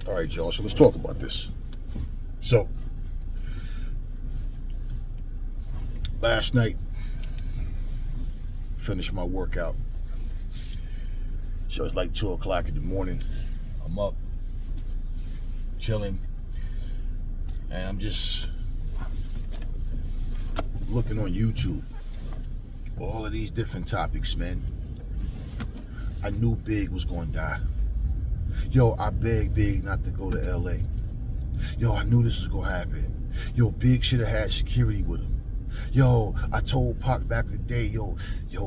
All right, y'all. So let's talk about this. So last night, finished my workout. So it's like 2 o'clock in the morning. I'm up, chilling, and I'm just looking on YouTube. All of these different topics, man. I knew Big was gonna die. Yo, I begged Big not to go to LA. Yo, I knew this was gonna happen. Yo, Big should have had security with him. Yo, I told Pac back in the day, yo,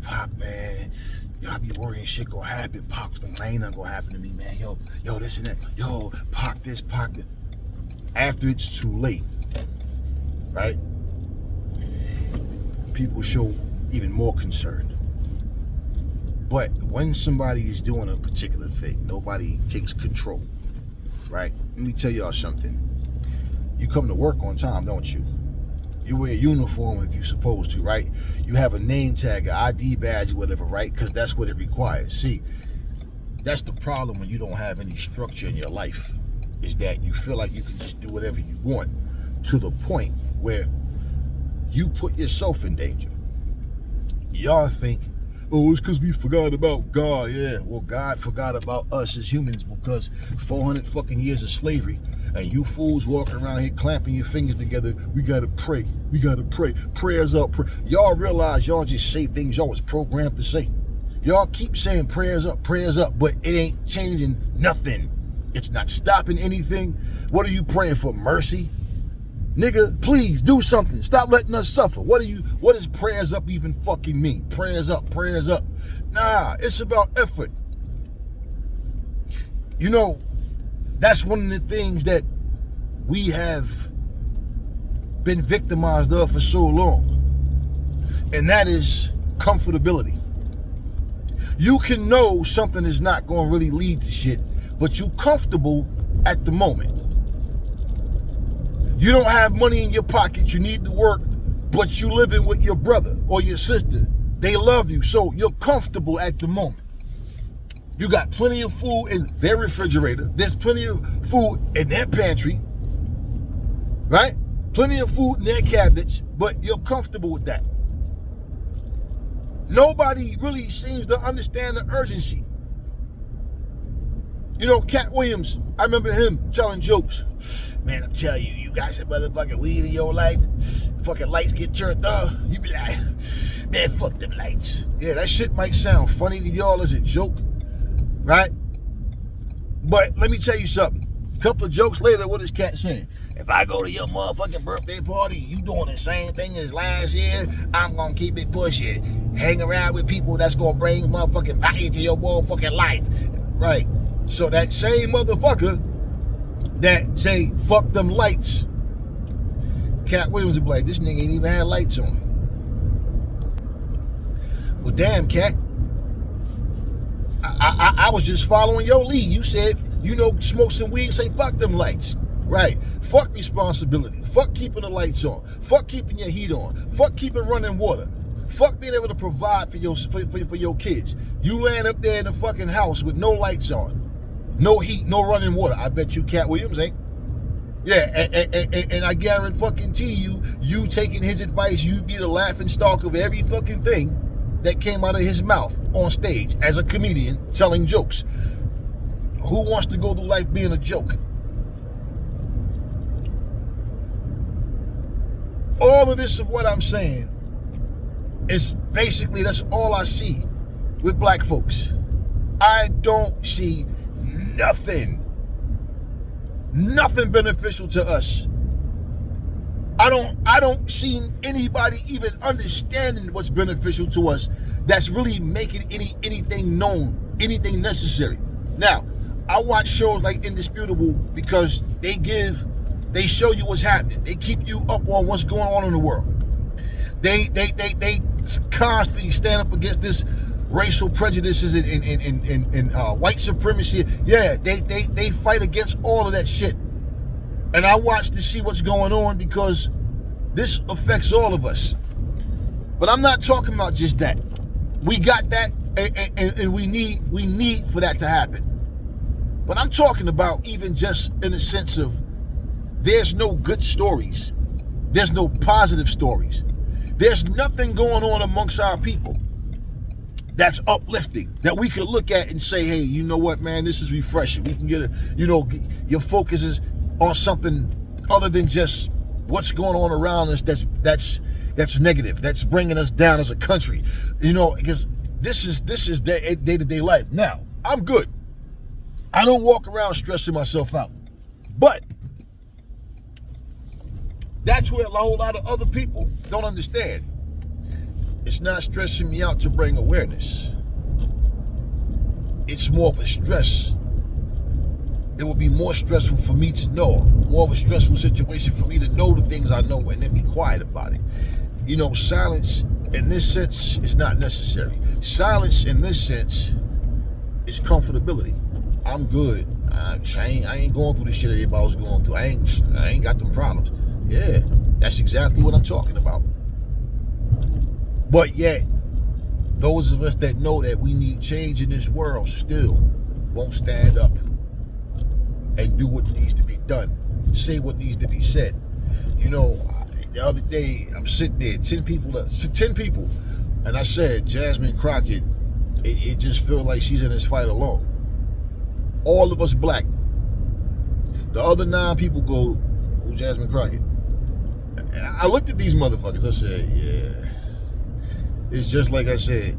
Pac, man, yo, I be worrying shit gonna happen. Pac's like, ain't nothing gonna happen to me, man. Yo, this and that. Yo, Pac this, Pac that. After it's too late, right? People show even more concern. But when somebody is doing a particular thing, nobody takes control, right? Let me tell y'all something. You come to work on time, don't you? You wear a uniform if you're supposed to, right? You have a name tag, an ID badge, or whatever, right? Because that's what it requires. See, that's the problem when you don't have any structure in your life, is that you feel like you can just do whatever you want to the point where you put yourself in danger. Y'all think, oh, it's because we forgot about God. Yeah, well, God forgot about us as humans because 400 fucking years of slavery, and you fools walking around here clamping your fingers together. We gotta pray. We gotta pray. Prayers up. Y'all realize y'all just say things y'all was programmed to say. Y'all keep saying prayers up, but it ain't changing nothing. It's not stopping anything. What are you praying for? Mercy? Nigga, please do something. Stop letting us suffer. What does prayers up even fucking mean? Prayers up. Nah, it's about effort. You know, that's one of the things that we have been victimized of for so long. And that is comfortability. You can know something is not going to really lead to shit, but you comfortable at the moment. You don't have money in your pocket, you need to work, but you living with your brother or your sister. They love you, so you're comfortable at the moment. You got plenty of food in their refrigerator. There's plenty of food in their pantry, right? Plenty of food in their cabinets, but you're comfortable with that. Nobody really seems to understand the urgency. You know, Cat Williams, I remember him telling jokes. Man, I'm telling you, you got some motherfucking weed in your life, fucking lights get turned off, you be like, man, fuck them lights. Yeah, that shit might sound funny to y'all as a joke, right? But let me tell you something. A couple of jokes later, what is Cat saying? If I go to your motherfucking birthday party, you doing the same thing as last year, I'm gonna keep it pushing. Hang around with people that's gonna bring motherfucking value to your motherfucking life, right? So that same motherfucker that say, fuck them lights, Cat Williams would be like, this nigga ain't even had lights on. Well, damn, Cat. I was just following your lead. You said, you know, smoke some weed, say, fuck them lights. Right. Fuck responsibility. Fuck keeping the lights on. Fuck keeping your heat on. Fuck keeping running water. Fuck being able to provide for your kids. You laying up there in the fucking house with no lights on. No heat, no running water. I bet you Cat Williams ain't. Yeah, and I guarantee you taking his advice, you'd be the laughing stock of every fucking thing that came out of his mouth on stage as a comedian telling jokes. Who wants to go through life being a joke? All of this of what I'm saying is basically, that's all I see with black folks. I don't see nothing beneficial to us. I don't see anybody even understanding what's beneficial to us that's really making anything known, anything necessary. Now, I watch shows like Indisputable because they show you what's happening. They keep you up on what's going on in the world. They constantly stand up against this racial prejudices and white supremacy. Yeah, they fight against all of that shit. And I watch to see what's going on because this affects all of us. But I'm not talking about just that. We got that, and we need for that to happen. But I'm talking about even just in the sense of there's no good stories. There's no positive stories. There's nothing going on amongst our people that's uplifting, that we can look at and say, hey, you know what, man, this is refreshing. We can get your focus is on something other than just what's going on around us that's negative, that's bringing us down as a country. Because this is day-to-day life. Now, I'm good. I don't walk around stressing myself out. But that's where a whole lot of other people don't understand. It's not stressing me out to bring awareness. It's more of a stress. It would be more stressful for me to know, more of a stressful situation for me to know the things I know and then be quiet about it. Silence in this sense is not necessary. Silence in this sense is comfortability. I'm good. I ain't going through the shit everybody was going through. I ain't got them problems. Yeah, that's exactly what I'm talking about. But yet, those of us that know that we need change in this world still won't stand up and do what needs to be done, say what needs to be said. The other day, I'm sitting there, 10 people, and I said, Jasmine Crockett, it just feels like she's in this fight alone. All of us black. The other 9 people go, who's Jasmine Crockett? And I looked at these motherfuckers, I said, yeah, it's just like I said,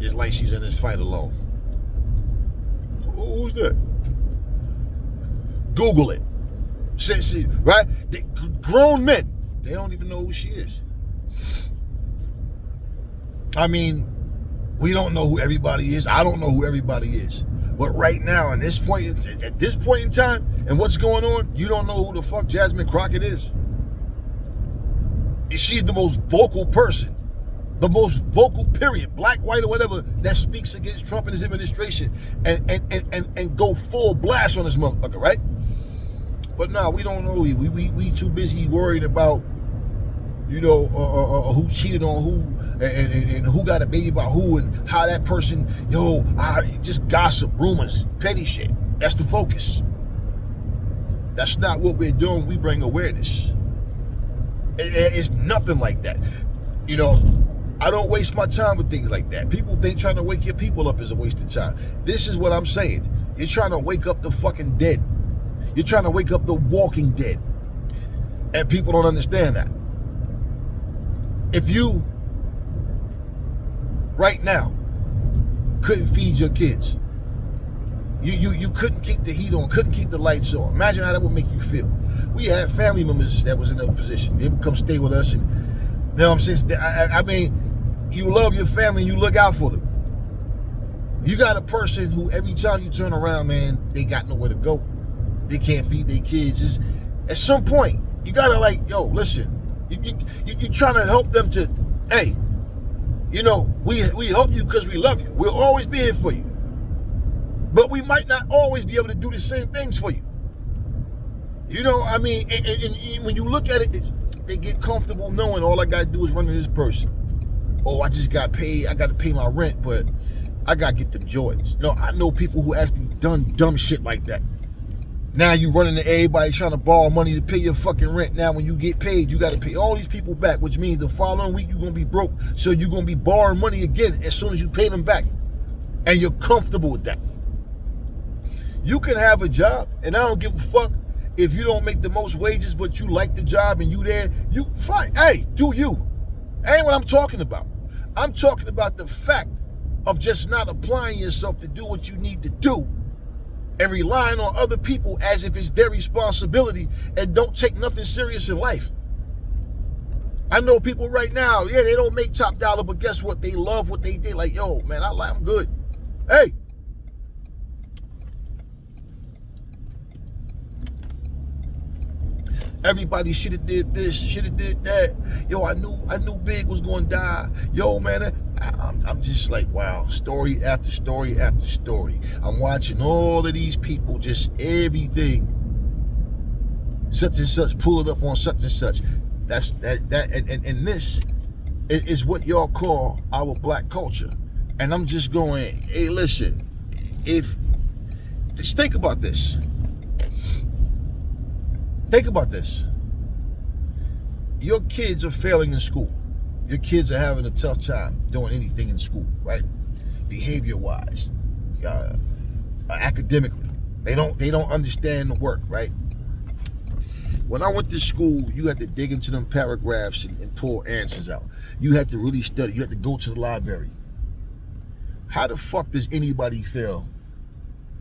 it's like she's in this fight alone. Who's that? Google it. Right? Grown men, they don't even know who she is. I mean, we don't know who everybody is. I don't know who everybody is. But right now, at this point in time, and what's going on, you don't know who the fuck Jasmine Crockett is. She's the most vocal person, the most vocal period, black, white, or whatever, that speaks against Trump and his administration and go full blast on this motherfucker, right? But no, we don't know. We too busy worried about, who cheated on who and who got a baby by who and how that person, just gossip, rumors, petty shit. That's the focus. That's not what we're doing. We bring awareness. It's nothing like that. I don't waste my time with things like that. People think trying to wake your people up is a waste of time. This is what I'm saying. You're trying to wake up the fucking dead. You're trying to wake up the walking dead. And people don't understand that. If you, right now, couldn't feed your kids, you couldn't keep the heat on, couldn't keep the lights on, imagine how that would make you feel. We had family members that was in that position. They would come stay with us, and you know what I'm saying? I mean, you love your family and you look out for them. You got a person who every time you turn around, man, they got nowhere to go. They can't feed their kids. At some point, you gotta listen. You trying to help them to, hey, we help you because we love you. We'll always be here for you. But we might not always be able to do the same things for you. I mean, and when you look at it, they get comfortable knowing all I got to do is run to this person. Oh, I just got paid. I got to pay my rent, but I got to get them Jordans. No, I know people who actually done dumb shit like that. Now you running to everybody trying to borrow money to pay your fucking rent. Now when you get paid, you got to pay all these people back, which means the following week you're going to be broke. So you're going to be borrowing money again as soon as you pay them back. And you're comfortable with that. You can have a job, and I don't give a fuck if you don't make the most wages, but you like the job and you there, you fine. Hey, do you. Ain't what I'm talking about. I'm talking about the fact of just not applying yourself to do what you need to do and relying on other people as if it's their responsibility and don't take nothing serious in life. I know people right now, yeah, they don't make top dollar, but guess what? They love what they did. Like, yo, man, I'm good. Hey. Everybody should have did this, should have did that. Yo, I knew Big was going to die. Yo, man, I'm just like, wow, story after story after story. I'm watching all of these people, just everything, such and such, pulled up on such and such. And this is what y'all call our black culture. And I'm just going, hey, listen, if Just think about this. Think about this. Your kids are failing in school. Your kids are having a tough time doing anything in school, right? Behavior-wise, academically. They don't understand the work, right? When I went to school, you had to dig into them paragraphs and pull answers out. You had to really study. You had to go to the library. How the fuck does anybody fail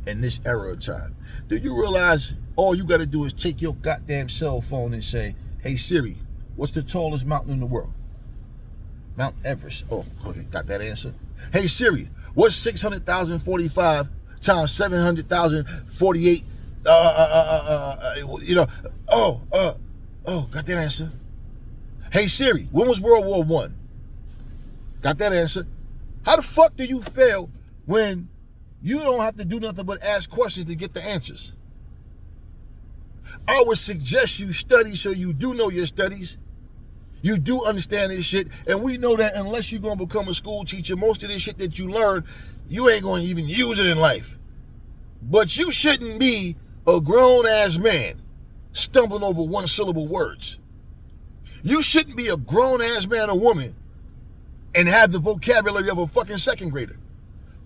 in this era of time? Do you realize all you got to do is take your goddamn cell phone and say, hey Siri, what's the tallest mountain in the world? Mount Everest. Oh, okay, got that answer. Hey Siri, what's 600,045 times 700,048? Got that answer. Hey Siri, when was World War I? Got that answer. How the fuck do you fail when you don't have to do nothing but ask questions to get the answers? I would suggest you study so you do know your studies. You do understand this shit. And we know that unless you're going to become a school teacher, most of this shit that you learn, you ain't going to even use it in life. But you shouldn't be a grown-ass man stumbling over one-syllable words. You shouldn't be a grown-ass man or woman and have the vocabulary of a fucking second grader.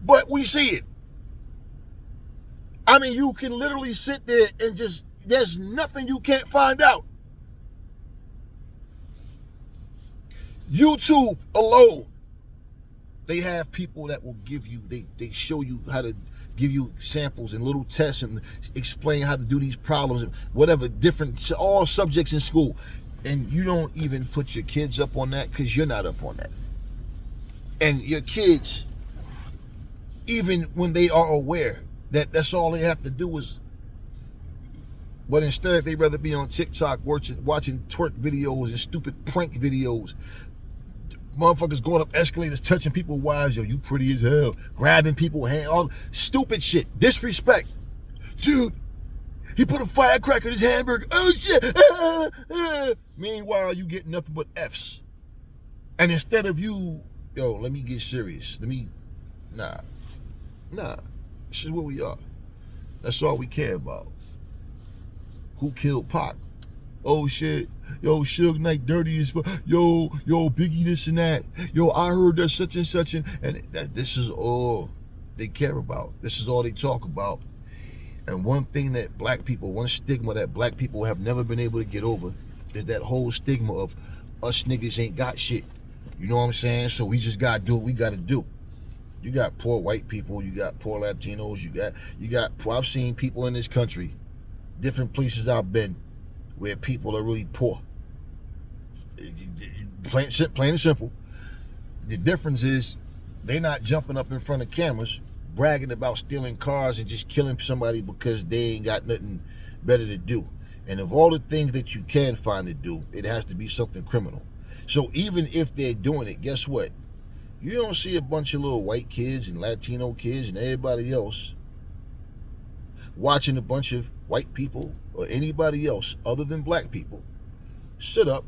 But we see it. I mean, you can literally sit there and just, there's nothing you can't find out. YouTube alone, they have people that will give you, they show you how to give you samples and little tests and explain how to do these problems and whatever, different, all subjects in school. And you don't even put your kids up on that because you're not up on that. And your kids, even when they are aware that that's all they have to do is, but instead they'd rather be on TikTok watching twerk videos and stupid prank videos. Motherfuckers going up escalators, touching people's wives, yo, you pretty as hell, grabbing people's hand, all stupid shit, disrespect. Dude, he put a firecracker in his hamburger, oh shit. Meanwhile, you get nothing but F's. And instead of you, yo, let me get serious. Nah. This is what we are. That's all we care about. Who killed Pac? Oh shit. Yo, Suge Knight dirty as fuck. Yo, Biggie this and that. Yo, I heard that such and such. And this is all they care about. This is all they talk about. And one thing that one stigma that black people have never been able to get over is that whole stigma of us niggas ain't got shit. You know what I'm saying? So we just gotta do what we gotta do. You got poor white people, you got poor Latinos, you got I've seen people in this country, different places I've been, where people are really poor. Plain and simple. The difference is they're not jumping up in front of cameras bragging about stealing cars and just killing somebody because they ain't got nothing better to do. And of all the things that you can find to do, it has to be something criminal. So even if they're doing it, guess what? You don't see a bunch of little white kids and Latino kids and everybody else watching a bunch of white people or anybody else other than black people sit up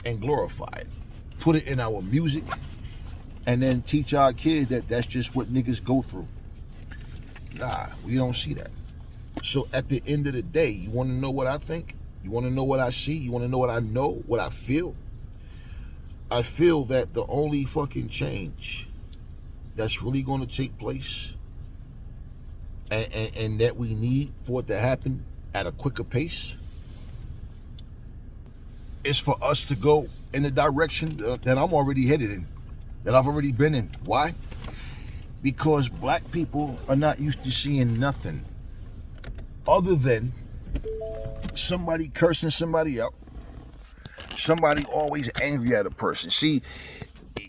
and glorify it, put it in our music, and then teach our kids that that's just what niggas go through. Nah, we don't see that. So at the end of the day, you want to know what I think? You want to know what I see? You want to know what I know, what I feel? I feel that the only fucking change that's really going to take place and that we need for it to happen at a quicker pace is for us to go in the direction that I'm already headed in, that I've already been in. Why? Because black people are not used to seeing nothing other than somebody cursing somebody out, somebody always angry at a person. See,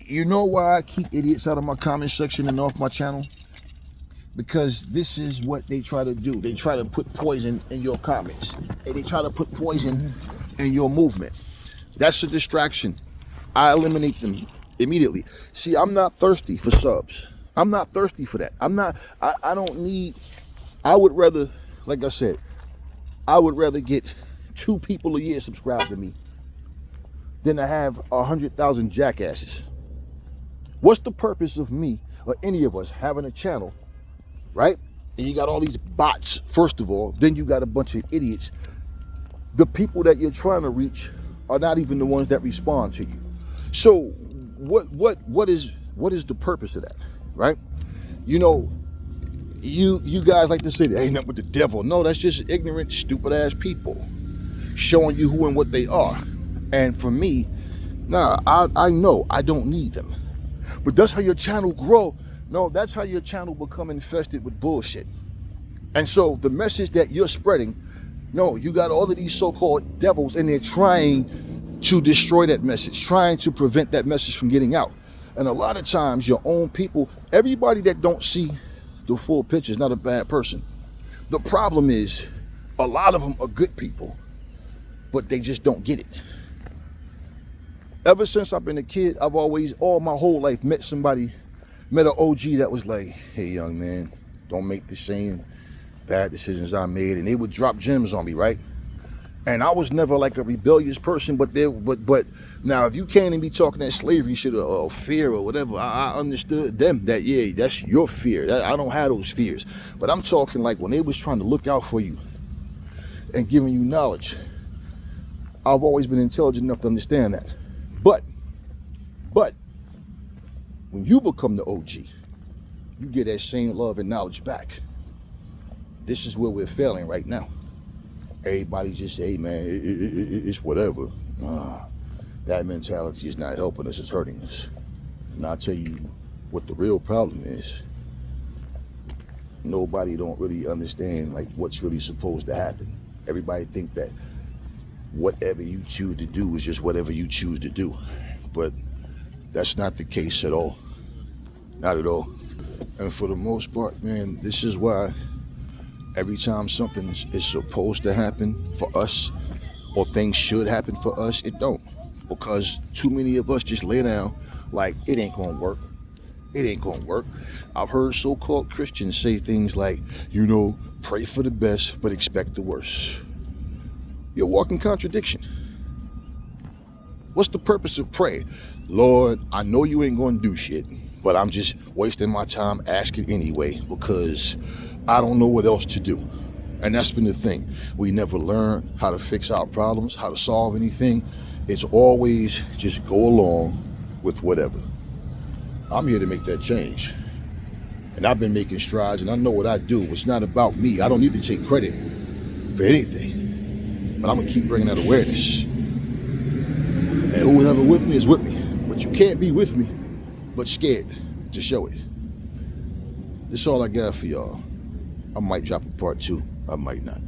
you know why I keep idiots out of my comment section and off my channel? Because this is what they try to do. They try to put poison in your comments. And they try to put poison in your movement. That's a distraction. I eliminate them immediately. See, I'm not thirsty for subs. I'm not thirsty for that. I don't need, I would rather, like I said, I would rather get 2 people a year subscribe to me than to have 100,000 jackasses. What's the purpose of me or any of us having a channel, right? and you got all these bots, first of all, then you got a bunch of idiots. The people that you're trying to reach are not even the ones that respond to you. So what is the purpose of that, right? You know, you guys like to say that ain't nothing but the devil. No, that's just ignorant, stupid ass people showing you who and what they are. And for me, nah, I know I don't need them. But that's how your channel grow. No, that's how your channel become infested with bullshit. And so the message that you're spreading, no, you got all of these so-called devils and they're trying to destroy that message, trying to prevent that message from getting out. And a lot of times your own people, everybody that don't see the full picture is not a bad person. The problem is a lot of them are good people, but they just don't get it. Ever since I've been a kid, I've always, all my whole life, met an OG that was like, hey, young man, don't make the same bad decisions I made. And they would drop gems on me, right? And I was never like a rebellious person, but now if you came and be talking that slavery shit or fear or whatever, I understood them that, yeah, that's your fear. I don't have those fears. But I'm talking like when they was trying to look out for you and giving you knowledge, I've always been intelligent enough to understand that. But when you become the OG, you get that same love and knowledge back. This is where we're failing right now. Everybody just say, hey man, it's whatever. That mentality is not helping us, it's hurting us. And I'll tell you what the real problem is. Nobody don't really understand like what's really supposed to happen. Everybody think that whatever you choose to do is just whatever you choose to do. But that's not the case at all. Not at all. And for the most part, man, this is why every time something is supposed to happen for us, or things should happen for us, it don't. Because too many of us just lay down like it ain't gonna work. It ain't gonna work. I've heard so-called Christians say things like, you know, pray for the best, but expect the worst. You're a walking contradiction. What's the purpose of praying? Lord, I know you ain't gonna do shit, but I'm just wasting my time asking anyway because I don't know what else to do. And that's been the thing. We never learn how to fix our problems, how to solve anything. It's always just go along with whatever. I'm here to make that change. And I've been making strides and I know what I do. It's not about me. I don't need to take credit for anything. But I'm gonna keep bringing that awareness. And whoever with me is with me. But you can't be with me, but scared to show it. That's all I got for y'all. I might drop a part 2. I might not.